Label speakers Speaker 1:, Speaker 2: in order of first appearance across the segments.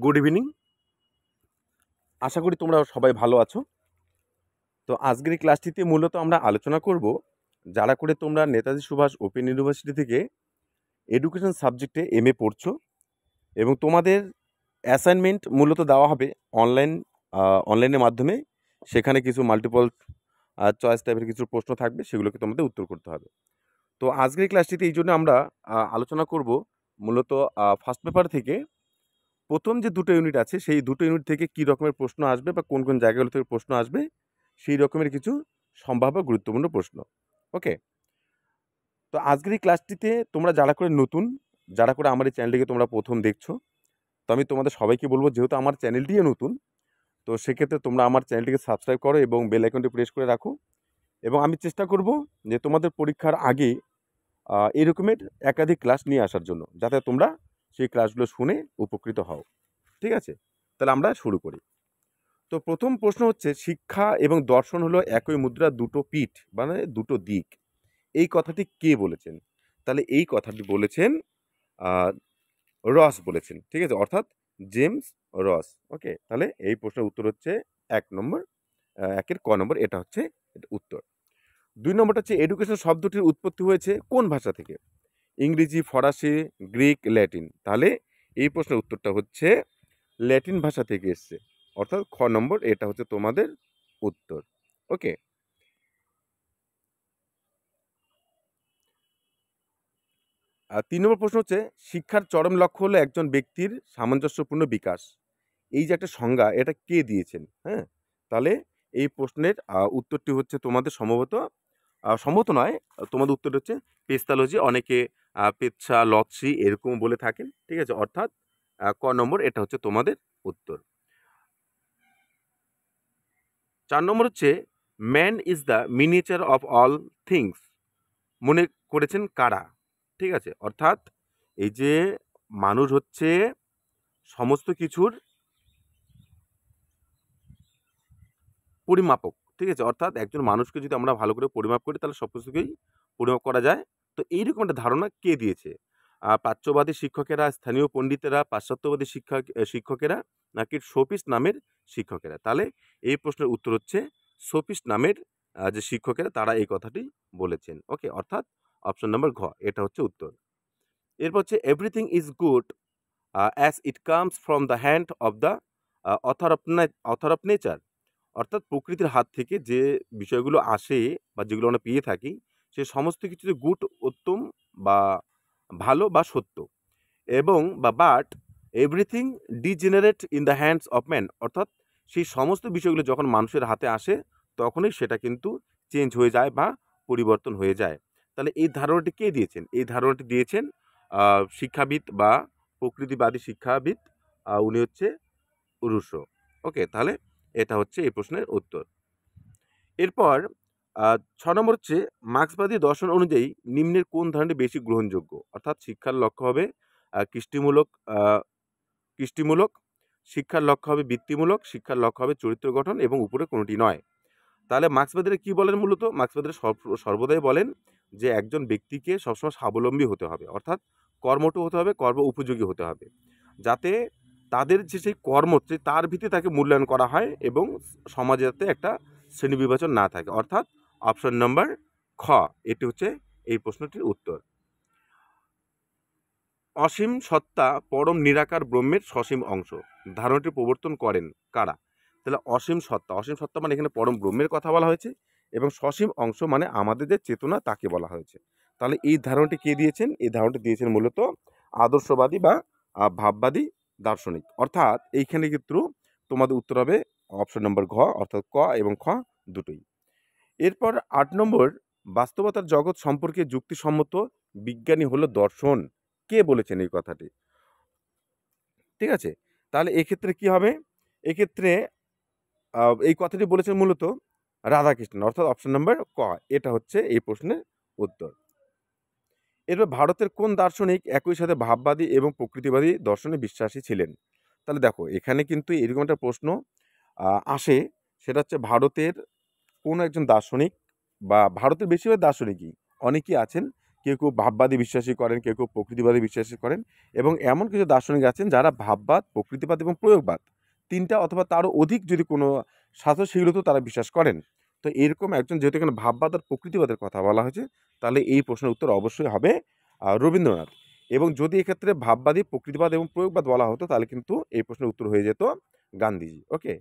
Speaker 1: Good evening. আশা করি তোমরা সবাই ভালো আছো। তো আজকের এই ক্লাসটিতে মূলত আমরা আলোচনা করব যারা করে তোমরা নেতাজি সুভাষ ওপেন ইউনিভার্সিটি থেকে এডুকেশন সাবজেক্টে এমএ পড়ছো এবং তোমাদের অ্যাসাইনমেন্ট মূলত দেওয়া হবে অনলাইনের মাধ্যমে। সেখানে কিছু মাল্টিপল চয়েস টাইপের কিছু প্রশ্ন থাকবে, সেগুলোকে তোমাদের উত্তর করতে হবে। তো আজকের এই ক্লাসটিতে এই জন্য আমরা আলোচনা করব মূলত ফার্স্ট পেপার থেকে প্রথম যে দুটো ইউনিট আছে সেই দুটো ইউনিট থেকে কী রকমের প্রশ্ন আসবে বা কোন কোন জায়গাগুলো থেকে প্রশ্ন আসবে সেই রকমের কিছু সম্ভাব্য গুরুত্বপূর্ণ প্রশ্ন। ওকে, তো আজকের এই ক্লাসটিতে তোমরা যারা করে নতুন, যারা করে আমার এই চ্যানেলটিকে তোমরা প্রথম দেখছো, তো আমি তোমাদের সবাইকে বলবো যেহেতু আমার চ্যানেলটিও নতুন, তো সেক্ষেত্রে তোমরা আমার চ্যানেলটিকে সাবস্ক্রাইব করো এবং বেল আইকনটি প্রেস করে রাখো। এবং আমি চেষ্টা করব যে তোমাদের পরীক্ষার আগে এই রকমের একাধিক ক্লাস নিয়ে আসার জন্য, যাতে তোমরা সেই ক্লাসগুলো শুনে উপকৃত হও। ঠিক আছে, তাহলে আমরা শুরু করি। তো প্রথম প্রশ্ন হচ্ছে, শিক্ষা এবং দর্শন হলো একই মুদ্রার দুটো পিঠ, মানে দুটো দিক। এই কথাটি কে বলেছেন? তাহলে এই কথাটি বলেছেন রস বলেছেন। ঠিক আছে, অর্থাৎ জেমস রস। ওকে, তাহলে এই প্রশ্নের উত্তর হচ্ছে 1 নম্বর, 1-এর ক নম্বর, এটা হচ্ছে এটা উত্তর। 2 নম্বরটা হচ্ছে, এডুকেশন শব্দটির উৎপত্তি হয়েছে কোন ভাষা থেকে? ইংরেজি, ফরাসি, গ্রিক, ল্যাটিন। তাহলে এই প্রশ্নের উত্তরটা হচ্ছে ল্যাটিন ভাষা থেকে এসছে, অর্থাৎ খ নম্বর, এটা হচ্ছে তোমাদের উত্তর। ওকে, 3 নম্বর প্রশ্ন হচ্ছে, শিক্ষার চরম লক্ষ্য হলো একজন ব্যক্তির সামঞ্জস্যপূর্ণ বিকাশ। এই যে একটা সংজ্ঞা, এটা কে দিয়েছেন? হ্যাঁ, তাহলে এই প্রশ্নের উত্তরটি হচ্ছে তোমাদের সম্ভবত নয়, তোমাদের উত্তরটা হচ্ছে পেস্তালজি, অনেকে পেচ্ছা, লচ্ছি এরকম বলে থাকেন। ঠিক আছে, অর্থাৎ ক নম্বর, এটা হচ্ছে তোমাদের উত্তর। 4 নম্বর হচ্ছে, man is the miniature of all things, মনে করেছেন কারা? ঠিক আছে, অর্থাৎ এই যে মানুষ হচ্ছে সমস্ত কিছুর পরিমাপক। ঠিক আছে, অর্থাৎ একজন মানুষকে যদি আমরা ভালো করে পরিমাপ করি তাহলে সব কিছুকেই পরিমাপ করা যায়। তো এইরকম একটা ধারণা কে দিয়েছে? প্রাচ্যবাদী শিক্ষকেরা, স্থানীয় পণ্ডিতেরা, পাশ্চাত্যবাদী শিক্ষকেরা, নাকি সোফিস্ট নামের শিক্ষকেরা? তাহলে এই প্রশ্নের উত্তর হচ্ছে সোফিস্ট নামের যে শিক্ষকেরা, তারা এই কথাটি বলেছেন। ওকে, অর্থাৎ অপশন নম্বর ঘ, এটা হচ্ছে উত্তর। এরপর হচ্ছে, everything is good as it comes from the hand of the author of nature, অর্থাৎ প্রকৃতির হাত থেকে যে বিষয়গুলো আসে বা যেগুলো আমরা পেয়ে থাকি, সে সমস্ত কিছুতে গুড, উত্তম বা ভালো বা সত্য, এবং but everything degenerate in the hands of man, অর্থাৎ সেই সমস্ত বিষয়গুলো যখন মানুষের হাতে আসে তখনই সেটা কিন্তু চেঞ্জ হয়ে যায় বা পরিবর্তন হয়ে যায়। তাহলে এই ধারণাটি কে দিয়েছেন? এই ধারণাটি দিয়েছেন শিক্ষাবিদ বা প্রকৃতিবাদী শিক্ষাবিদ, উনি হচ্ছে রুশো। ওকে, তাহলে এটা হচ্ছে এই প্রশ্নের উত্তর। এরপর 6 নম্বর হচ্ছে, মার্ক্সবাদী দর্শন অনুযায়ী নিম্নের কোন ধারণাটি বেশি গ্রহণযোগ্য? অর্থাৎ শিক্ষার লক্ষ্য হবে কৃষ্টিমূলক, কৃষ্টিমূলক, শিক্ষার লক্ষ্য হবে বৃত্তিমূলক, শিক্ষার লক্ষ্য হবে চরিত্র গঠন, এবং উপরে কোনোটি নয়। তাহলে মার্ক্সবাদীরা কি বলেন? মূলত মার্ক্সবাদীরা সর্বদাই বলেন যে একজন ব্যক্তিকে সবসময় স্বাবলম্বী হতে হবে, অর্থাৎ কর্মঠ হতে হবে, কর্ম উপযোগী হতে হবে, যাতে তাদের যে সেই কর্ম তার ভিত্তিতে তাকে মূল্যায়ন করা হয় এবং সমাজে যাতে একটা শ্রেণী বিভাজন না থাকে, অর্থাৎ অপশন নম্বর খ, এটি হচ্ছে এই প্রশ্নটির উত্তর। অসীম সত্তা পরম নিরাকার ব্রহ্মের সসীম অংশ, ধারণাটি প্রবর্তন করেন কারা? তাহলে অসীম সত্তা মানে এখানে পরম ব্রহ্মের কথা বলা হয়েছে, এবং সসীম অংশ মানে আমাদের যে চেতনা তাকে বলা হয়েছে। তাহলে এই ধারণাটি কে দিয়েছেন? এই ধারণাটি দিয়েছেন মূলত আদর্শবাদী বা ভাববাদী দার্শনিক, অর্থাৎ এইখানে কিন্তু তোমাদের উত্তর হবে অপশন নম্বর ঘ, অর্থাৎ ক এবং খ দুটোই। এরপর 8 নম্বর, বাস্তবতার জগৎ সম্পর্কে যুক্তিসম্মত বিজ্ঞানী হলো দর্শন, কে বলেছেন এই কথাটি? ঠিক আছে, তাহলে এক্ষেত্রে কি হবে? এক্ষেত্রে এই কথাটি বলেছেন মূলত রাধাকৃষ্ণন, অর্থাৎ অপশন নম্বর ক, এটা হচ্ছে এই প্রশ্নের উত্তর। এরপর ভারতের কোন দার্শনিক একই সাথে ভাববাদী এবং প্রকৃতিবাদী দর্শনে বিশ্বাসী ছিলেন? তাহলে দেখো, এখানে কিন্তু এরকম একটা প্রশ্ন আসে, সেটা হচ্ছে ভারতের কোন একজন দার্শনিক, বা ভারতের বেশিরভাগ দার্শনিকই, অনেকেই আছেন কেউ কেউ ভাববাদী বিশ্বাসী করেন, কেউ কেউ প্রকৃতিবাদী বিশ্বাসী করেন, এবং এমন কিছু দার্শনিক আছেন যারা ভাববাদ, প্রকৃতিবাদ এবং প্রয়োগবাদ তিনটা অথবা তারও অধিক যদি কোনো শাস্ত্র সেগুলোতেও তারা বিশ্বাস করেন। তো এরকম একজন, যেহেতু এখানে ভাববাদ আর প্রকৃতিবাদের কথা বলা হয়েছে, তাহলে এই প্রশ্নের উত্তর অবশ্যই হবে রবীন্দ্রনাথ। এবং যদি এক্ষেত্রে ভাববাদী, প্রকৃতিবাদ এবং প্রয়োগবাদ বলা হতো, তাহলে কিন্তু এই প্রশ্নের উত্তর হয়ে যেত গান্ধীজি। ওকে,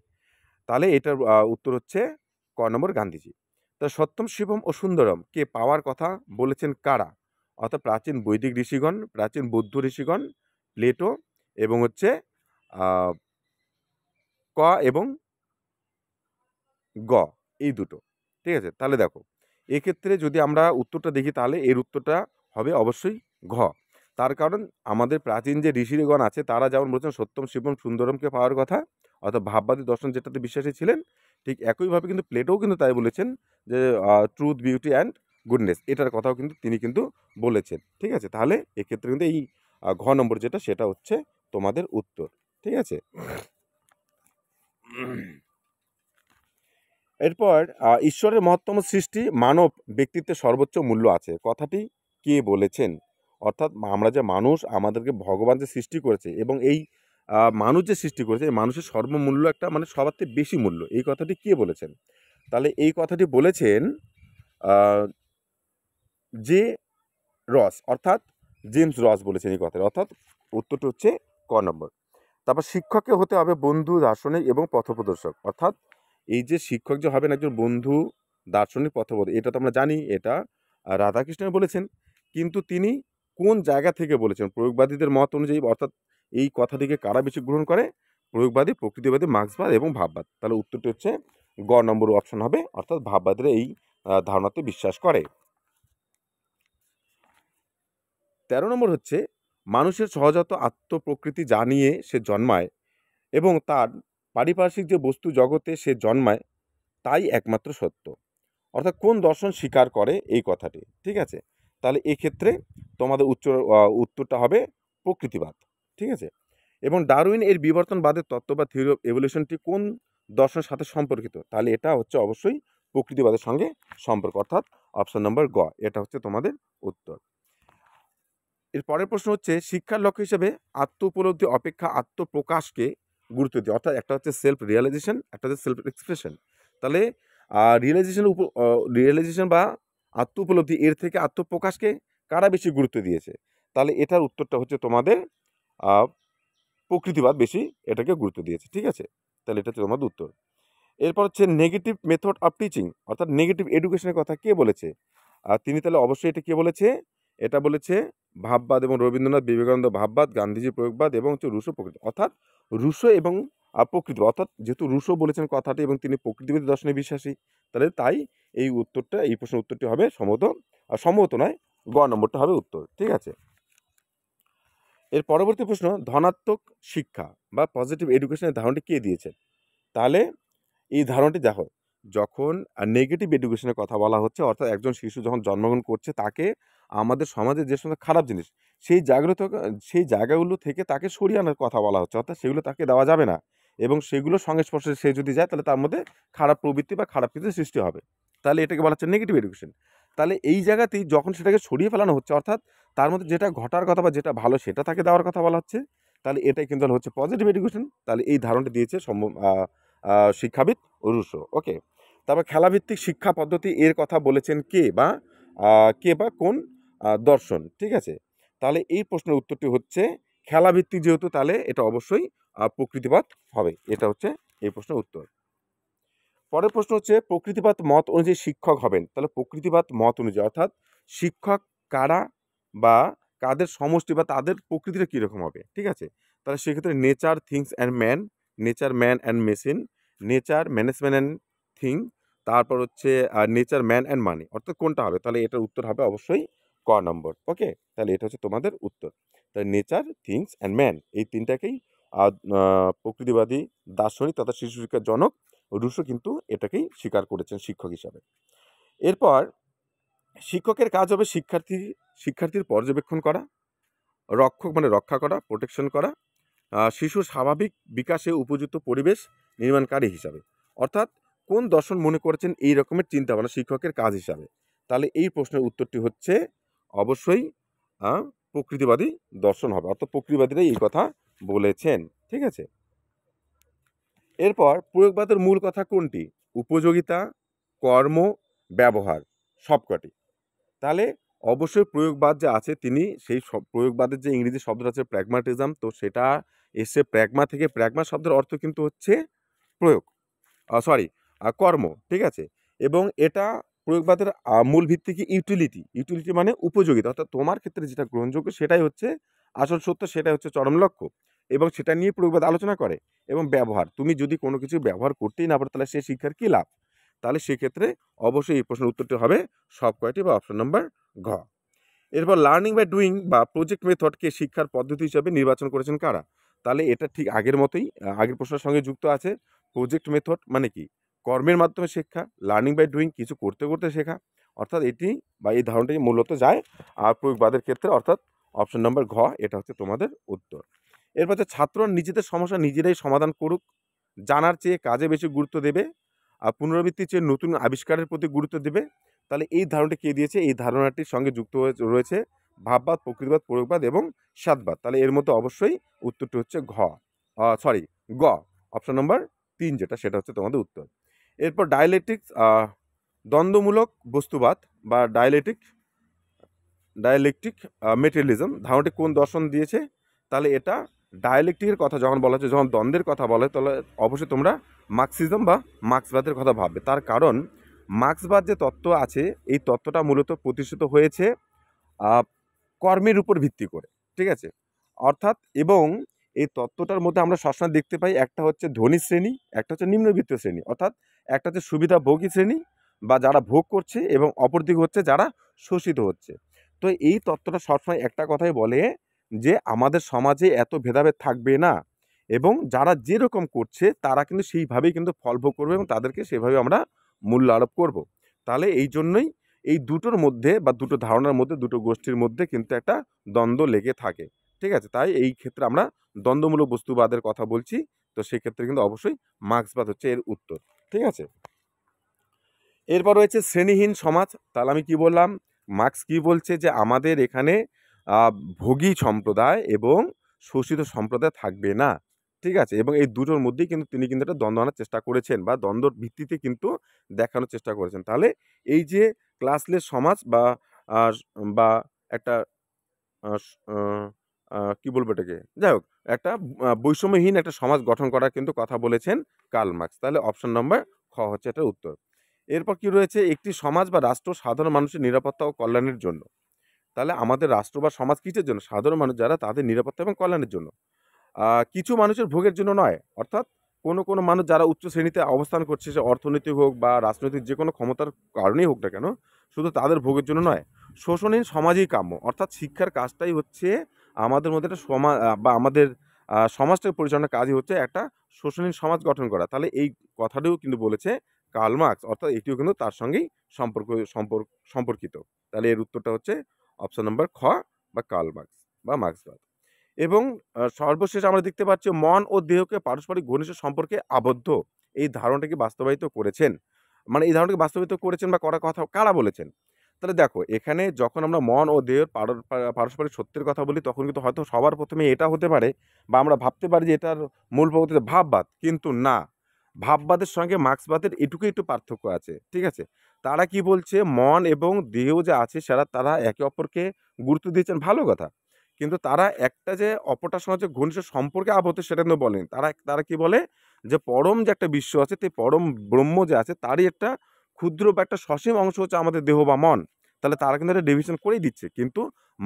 Speaker 1: তাহলে এটার উত্তর হচ্ছে ক নম্বর, গান্ধীজি। তা সত্যম, শিবম ও সুন্দরম কে পাওয়ার কথা বলেছেন কারা? অর্থাৎ প্রাচীন বৈদিক ঋষিগণ, প্রাচীন বৌদ্ধ ঋষিগণ, প্লেটো এবং হচ্ছে আহ, ক এবং গ, এই দুটো। ঠিক আছে, তাহলে দেখো এক্ষেত্রে যদি আমরা উত্তরটা দেখি, তাহলে এর উত্তরটা হবে অবশ্যই ঘ। তার কারণ আমাদের প্রাচীন যে ঋষিগণ আছে তারা যেমন বলছেন সত্যম, শিবম, সুন্দরমকে পাওয়ার কথা, অর্থাৎ ভাববাদী দর্শন যেটাতে বিশ্বাসী ছিলেন, ঠিক একইভাবে কিন্তু প্লেটোও কিন্তু তাই বলেছেন যে ট্রুথ, বিউটি অ্যান্ড গুডনেস, এটার কথাও কিন্তু তিনি কিন্তু বলেছেন। ঠিক আছে, তাহলে এক্ষেত্রে কিন্তু এই ঘ নম্বর যেটা, সেটা হচ্ছে তোমাদের উত্তর। ঠিক আছে, এরপর ঈশ্বরের মহত্তম সৃষ্টি, মানব ব্যক্তিত্বের সর্বোচ্চ মূল্য আছে, কথাটি কে বলেছেন? অর্থাৎ আমরা যে মানুষ, আমাদেরকে ভগবান যে সৃষ্টি করেছে, এবং এই মানুষ যে সৃষ্টি করেছে, এই মানুষের সর্বমূল্য একটা, মানে সবার থেকে বেশি মূল্য, এই কথাটি কে বলেছেন? তাহলে এই কথাটি বলেছেন যে রস, অর্থাৎ জেমস রস বলেছেন এই কথাটা, অর্থাৎ উত্তরটি হচ্ছে ক নম্বর। তারপর শিক্ষককে হতে হবে বন্ধু, দার্শনিক এবং পথপ্রদর্শক, অর্থাৎ এই যে শিক্ষক যে হবেন একজন বন্ধু, দার্শনিক, পথপ্রদর্শক, এটা তো আমরা জানি, এটা রাধাকৃষ্ণ বলেছেন, কিন্তু তিনি কোন জায়গা থেকে বলেছেন? প্রয়োগবাদীদের মত অনুযায়ী, অর্থাৎ এই কথাটিকে কারা বেশি গ্রহণ করে? প্রয়োগবাদী, প্রকৃতিবাদী, মার্ক্সবাদ এবং ভাববাদ। তাহলে উত্তরটি হচ্ছে গ নম্বর অপশন হবে, অর্থাৎ ভাববাদীরা এই ধারণাতে বিশ্বাস করে। 13 নম্বর হচ্ছে মানুষের সহজাত আত্মপ্রকৃতি জানিয়ে সে জন্মায় এবং তার পারিপার্শ্বিক যে বস্তু জগতে সে জন্মায় তাই একমাত্র সত্য। অর্থাৎ কোন দর্শন স্বীকার করে এই কথাটি? ঠিক আছে, তাহলে এক্ষেত্রে তোমাদের উত্তরটা হবে প্রকৃতিবাদ। ঠিক আছে, এবং ডারউইন এর বিবর্তনবাদের তত্ত্ব বা থিওরি অফ এভলিউশনটি কোন দর্শনের সাথে সম্পর্কিত? তাহলে এটা হচ্ছে অবশ্যই প্রকৃতিবাদের সঙ্গে সম্পর্ক, অর্থাৎ অপশন নম্বর গ, এটা হচ্ছে তোমাদের উত্তর। এর পরের প্রশ্ন হচ্ছে শিক্ষার লক্ষ্য হিসেবে আত্ম উপলব্ধি অপেক্ষা আত্মপ্রকাশকে গুরুত্ব দিই, অর্থাৎ একটা হচ্ছে সেলফ রিয়েলাইজেশন, একটা হচ্ছে সেলফ এক্সপ্রেশন। তাহলে রিয়েলাইজেশন বা আত্ম উপলব্ধি, এর থেকে আত্মপ্রকাশকে কারা বেশি গুরুত্ব দিয়েছে? তাহলে এটার উত্তরটা হচ্ছে তোমাদের প্রকৃতিবাদ বেশি এটাকে গুরুত্ব দিয়েছে। ঠিক আছে, তাহলে এটা হচ্ছে তোমাদের উত্তর। এরপর হচ্ছে নেগেটিভ মেথড অফ টিচিং, অর্থাৎ নেগেটিভ এডুকেশনের কথা কে বলেছে? আর তিনি তাহলে অবশ্যই এটা কে বলেছে? এটা বলেছে ভাববাদ এবং রবীন্দ্রনাথ, বিবেকানন্দ ভাববাদ, গান্ধীজি প্রয়োগবাদ এবং হচ্ছে রুশো প্রকৃতি, অর্থাৎ রুশো এবং প্রকৃতি, অর্থাৎ যেহেতু রুশো বলেছেন কথাটি এবং তিনি প্রকৃতিবাদী দর্শনে বিশ্বাসী, তাহলে তাই এই উত্তরটা, এই প্রশ্নের উত্তরটি হবে সম্ভবত নয়, গ নম্বরটা হবে উত্তর। ঠিক আছে, এর পরবর্তী প্রশ্ন, ধনাত্মক শিক্ষা বা পজিটিভ এডুকেশনের ধারণাটি কে দিয়েছে? তাহলে এই ধারণাটি দেখো, যখন নেগেটিভ এডুকেশনের কথা বলা হচ্ছে, অর্থাৎ একজন শিশু যখন জন্মগ্রহণ করছে, তাকে আমাদের সমাজে যে সমস্ত খারাপ জিনিস, সেই জায়গাগুলো থেকে তাকে সরিয়ে আনার কথা বলা হচ্ছে, অর্থাৎ সেগুলো তাকে দেওয়া যাবে না, এবং সেগুলো সংস্পর্শে সে যদি যায়, তাহলে তার মধ্যে খারাপ প্রবৃত্তি বা খারাপ কিছু সৃষ্টি হবে। তাহলে এটাকে বলা হচ্ছে নেগেটিভ এডুকেশন। তাহলে এই জায়গাতেই যখন সেটাকে সরিয়ে ফেলানো হচ্ছে, অর্থাৎ তার মধ্যে যেটা ঘটার কথা বা যেটা ভালো সেটা তাকে দেওয়ার কথা বলা হচ্ছে, তাহলে এটাই কিন্তু হচ্ছে পজিটিভ এডুকেশন। তাহলে এই ধারণাটা দিয়েছে শিক্ষাবিদ রুশো। ওকে, তারপর খেলাভিত্তিক শিক্ষা পদ্ধতি এর কথা বলেছেন কে বা কোন দর্শন? ঠিক আছে, তাহলে এই প্রশ্নের উত্তরটি হচ্ছে খেলাভিত্তিক, যেহেতু তাহলে এটা অবশ্যই প্রকৃতিবাদ হবে, এটা হচ্ছে এই প্রশ্নের উত্তর। পরের প্রশ্ন হচ্ছে প্রকৃতিবাদ মত অনুযায়ী শিক্ষক হবেন, তাহলে প্রকৃতিবাদ মত অনুযায়ী, অর্থাৎ শিক্ষক কারা বা কাদের সমষ্টি বা তাদের প্রকৃতিটা কীরকম হবে? ঠিক আছে, তাহলে সেক্ষেত্রে nature, things and man, nature, man and machine, nature, management and thing, তারপর হচ্ছে নেচার, ম্যান অ্যান্ড মানি, অর্থাৎ কোনটা হবে? তাহলে এটার উত্তর হবে অবশ্যই ক নম্বর। ওকে, তাহলে এটা হচ্ছে তোমাদের উত্তর। তাহলে নেচার, থিংস অ্যান্ড ম্যান, এই তিনটাকেই প্রকৃতিবাদী দার্শনিক তথা শিশু শিক্ষার জনক রুশো কিন্তু এটাকেই স্বীকার করেছেন শিক্ষক হিসাবে। এরপর শিক্ষকের কাজ হবে শিক্ষার্থীর পর্যবেক্ষণ করা, রক্ষক মানে রক্ষা করা, প্রোটেকশন করা, শিশুর স্বাভাবিক বিকাশে উপযুক্ত পরিবেশ নির্মাণকারী হিসাবে। অর্থাৎ কোন দর্শন মনে করেছেন এই রকমের চিন্তাভাবনা শিক্ষকের কাজ হিসাবে? তাহলে এই প্রশ্নের উত্তরটি হচ্ছে অবশ্যই প্রকৃতিবাদী দর্শন হবে, অর্থাৎ প্রকৃতিবাদীরাই এই কথা বলেছেন। ঠিক আছে, এরপর প্রয়োগবাদের মূল কথা কোনটি? উপযোগিতা, কর্ম, ব্যবহার, সবকটি। তাহলে অবশ্যই প্রয়োগবাদ যে আছে তিনি সেই প্রয়োগবাদের যে ইংরেজি শব্দটা আছে প্র্যাগমাটিজম, তো সেটা এসে প্র্যাগমা থেকে, প্র্যাগমা শব্দের অর্থ কিন্তু হচ্ছে প্রয়োগ, কর্ম। ঠিক আছে, এবং এটা প্রয়োগবাদের মূল ভিত্তি কি? ইউটিলিটি। ইউটিলিটি মানে উপযোগিতা, অর্থাৎ তোমার ক্ষেত্রে যেটা গ্রহণযোগ্য সেটাই হচ্ছে আসল সত্য, সেটাই হচ্ছে চরম লক্ষ্য, এবং সেটা নিয়ে প্রয়োগবাদ আলোচনা করে। এবং ব্যবহার, তুমি যদি কোনো কিছু ব্যবহার করতেই না পারো তাহলে সে শিক্ষার কী লাভ? তাহলে সেক্ষেত্রে অবশ্যই এই প্রশ্নের উত্তরটি হবে সব কয়টি, বা অপশন নাম্বার ঘ। এরপর লার্নিং বাই ডুইং বা প্রজেক্ট মেথডকে শিক্ষার পদ্ধতি হিসাবে নির্বাচন করেছেন কারা? তাহলে এটা ঠিক আগের মতোই, আগের প্রশ্নের সঙ্গে যুক্ত আছে। প্রজেক্ট মেথড মানে কি? কর্মের মাধ্যমে শেখা। লার্নিং বাই ডুইং, কিছু করতে করতে শেখা। অর্থাৎ এটি বা এই ধারণাটি মূলত যায় আর প্রয়োগবাদের ক্ষেত্রে, অর্থাৎ অপশন নম্বর ঘ, এটা হচ্ছে তোমাদের উত্তর। এরপর হচ্ছে ছাত্ররা নিজেদের সমস্যা নিজেরাই সমাধান করুক, জানার চেয়ে কাজে বেশি গুরুত্ব দেবে, আর পুনরাবৃত্তির চেয়ে নতুন আবিষ্কারের প্রতি গুরুত্ব দেবে। তাহলে এই ধারণাটি কে দিয়েছে? এই ধারণাটির সঙ্গে যুক্ত রয়েছে ভাববাদ, প্রকৃতিবাদ, প্রয়োগবাদ এবং স্বাদবাদ। তাহলে এর মধ্যে অবশ্যই উত্তরটি হচ্ছে গ, অপশন নম্বর 3 যেটা, সেটা হচ্ছে তোমাদের উত্তর। এরপর ডায়ালেকটিক্স, দ্বন্দ্বমূলক বস্তুবাদ বা ডায়ালেকটিক মেটেরিয়ালিজম ধারণাটি কোন দর্শন দিয়েছে? তাহলে এটা ডায়ালেকটিকের কথা যখন বলা হচ্ছে, যখন দ্বন্দ্বের কথা বলে, তাহলে অবশ্যই তোমরা মার্কসিজম বা মার্ক্সবাদের কথা ভাববে। তার কারণ মার্ক্সবাদ যে তত্ত্ব আছে, এই তত্ত্বটা মূলত প্রতিষ্ঠিত হয়েছে কর্মের উপর ভিত্তি করে। ঠিক আছে, অর্থাৎ এবং এই তত্ত্বটার মধ্যে আমরা সবসময় দেখতে পাই একটা হচ্ছে ধনী শ্রেণী, একটা হচ্ছে নিম্নবিত্ত শ্রেণী, অর্থাৎ একটা হচ্ছে সুবিধাভোগী শ্রেণী বা যারা ভোগ করছে, এবং অপরদিকে হচ্ছে যারা শোষিত হচ্ছে। তো এই তত্ত্বটা সবসময় একটা কথাই বলে যে আমাদের সমাজে এত ভেদাভেদ থাকবে না, এবং যারা যেরকম করছে তারা কিন্তু সেইভাবেই কিন্তু ফল ভোগ করবে, এবং তাদেরকে সেভাবে আমরা মূল্য আরোপ করব। তাহলে এই জন্যই এই দুটোর মধ্যে বা দুটো ধারণার মধ্যে, দুটো গোষ্ঠীর মধ্যে কিন্তু একটা দ্বন্দ্ব লেগে থাকে। ঠিক আছে, তাই এই ক্ষেত্রে আমরা দ্বন্দ্বমূলক বস্তুবাদের কথা বলছি। তো সেক্ষেত্রে কিন্তু অবশ্যই মার্ক্সবাদ হচ্ছে এর উত্তর। ঠিক আছে, এরপর রয়েছে শ্রেণীহীন সমাজ। তাহলে আমি কি বললাম? মার্ক্স কি বলছে? যে আমাদের এখানে ভোগী সম্প্রদায় এবং শোষিত সম্প্রদায় থাকবে না। ঠিক আছে, এবং এই দুটোর মধ্যেই কিন্তু তিনি কিন্তু একটা দ্বন্দ্ব আনার চেষ্টা করেছেন, বা দ্বন্দ্বর ভিত্তিতে কিন্তু দেখানোর চেষ্টা করেছেন। তাহলে এই যে ক্লাসলেস সমাজ বা বা একটা কি বলবো এটাকে, যাই হোক, একটা বৈষম্যহীন একটা সমাজ গঠন করার কিন্তু কথা বলেছেন কার্ল মার্ক্স। তাহলে অপশন নম্বর খ হচ্ছে এটার উত্তর। এরপর কি রয়েছে? একটি সমাজ বা রাষ্ট্র সাধারণ মানুষের নিরাপত্তা ও কল্যাণের জন্য। তাহলে আমাদের রাষ্ট্র বা সমাজ কিসের জন্য? সাধারণ মানুষ যারা, তাদের নিরাপত্তা এবং কল্যাণের জন্য। কিছু মানুষের ভোগের জন্য নয়, অর্থাৎ কোনো মানুষ যারা উচ্চ শ্রেণীতে অবস্থান করছে, সে অর্থনৈতিক হোক বা রাজনৈতিক যে কোনো ক্ষমতার কারণেই হোক না কেন, শুধু তাদের ভোগের জন্য নয়। শোষণহীন সমাজই কাম্য, অর্থাৎ শিক্ষার কাজটাই হচ্ছে আমাদের মধ্যে একটা বা আমাদের সমাজটাকে পরিচালনার কাজই হচ্ছে একটা শোষণহীন সমাজ গঠন করা। তাহলে এই কথাটিও কিন্তু বলেছে কার্ল মার্ক্স, অর্থাৎ এটিও কিন্তু তার সঙ্গেই সম্পর্কিত। তাহলে এর উত্তরটা হচ্ছে অপশন নম্বর খ, বা কার্ল মার্ক্স বা মার্ক্সবাদ। এবং সর্বশেষ আমরা দেখতে পাচ্ছি মন ও দেহকে পারস্পরিক ঘনিষ্ঠ সম্পর্কে আবদ্ধ, এই ধারণাটাকে বাস্তবায়িত করেছেন। মানে এই ধারণাটাকে বাস্তবায়িত করেছেন বা করার কথা কারা বলেছেন? তাহলে দেখো, এখানে যখন আমরা মন ও দেহের পারস্পরিক সত্যের কথা বলি, তখন কিন্তু হয়তো সবার প্রথমে এটা হতে পারে, বা আমরা ভাবতে পারি যে এটার মূল প্রগতিতে ভাববাদ, কিন্তু না। ভাববাদের সঙ্গে মার্ক্সবাদের এটুকুই একটু পার্থক্য আছে। ঠিক আছে, তারা কি বলছে? মন এবং দেহ যে আছে তারা একে অপরকে গুরুত্ব দিয়েছেন, ভালো কথা, কিন্তু তারা একটা যে অপরটার সঙ্গে যে ঘনিষ্ঠ সম্পর্কে আবদ্ধ সেটা কিন্তু বলেন। তারা কি বলে? যে পরম যে একটা বিশ্ব আছে, সেই পরম ব্রহ্ম যে আছে, তারই একটা ক্ষুদ্র বা একটা সসীম অংশ হচ্ছে আমাদের দেহ বা মন। তাহলে তারা কিন্তু একটা ডিভিশন করেই দিচ্ছে, কিন্তু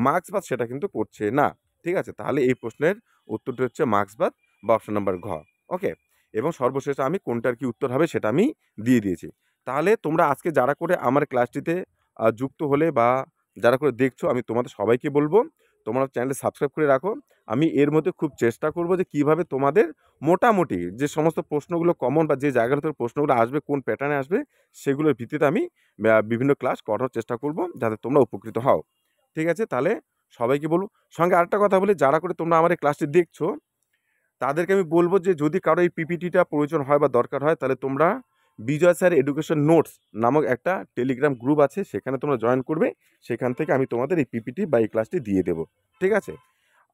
Speaker 1: মার্ক্সবাদ সেটা কিন্তু করছে না। ঠিক আছে, তাহলে এই প্রশ্নের উত্তরটি হচ্ছে মার্ক্সবাদ বা অপশন নাম্বার ঘ। ওকে, এবং সর্বশেষ আমি কোনটার কি উত্তর হবে সেটা আমি দিয়ে দিয়েছি। তাহলে তোমরা আজকে যারা করে আমার ক্লাসটিতে যুক্ত হলে বা যারা করে দেখছো, আমি তোমাদের সবাইকে বলবো তোমরা চ্যানেলটি সাবস্ক্রাইব করে রাখো। আমি এর মধ্যে খুব চেষ্টা করব যে কিভাবে তোমাদের মোটামুটি যে সমস্ত প্রশ্নগুলো কমন বা যে জায়গাটাতে প্রশ্নগুলো আসবে, কোন প্যাটার্নে আসবে, সেগুলোর ভিত্তিতে আমি বিভিন্ন ক্লাস করার চেষ্টা করব, যাতে তোমরা উপকৃত হও। ঠিক আছে, তাহলে সবাইকে বলবো। সঙ্গে আরেকটা কথা বলি, যারা করে তোমরা আমার এই ক্লাসটি দেখছো, তাদেরকে আমি বলবো যে যদি কারো এই পিপিটিটা প্রয়োজন হয় বা দরকার হয়, তাহলে তোমরা বিজয় স্যার এডুকেশন নোটস নামক একটা টেলিগ্রাম গ্রুপ আছে, সেখানে তোমরা জয়েন করবে। সেখান থেকে আমি তোমাদের এই পিপিটি বা এই ক্লাসটি দিয়ে দেবো, ঠিক আছে?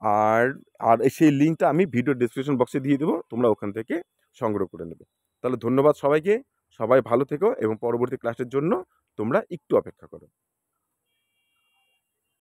Speaker 1: আর আর সেই লিঙ্কটা আমি ভিডিও ডেসক্রিপশন বক্সে দিয়ে দেবো, তোমরা ওখান থেকে সংগ্রহ করে নেবে। তাহলে ধন্যবাদ সবাইকে, সবাই ভালো থেকো এবং পরবর্তী ক্লাসের জন্য তোমরা একটু অপেক্ষা করো।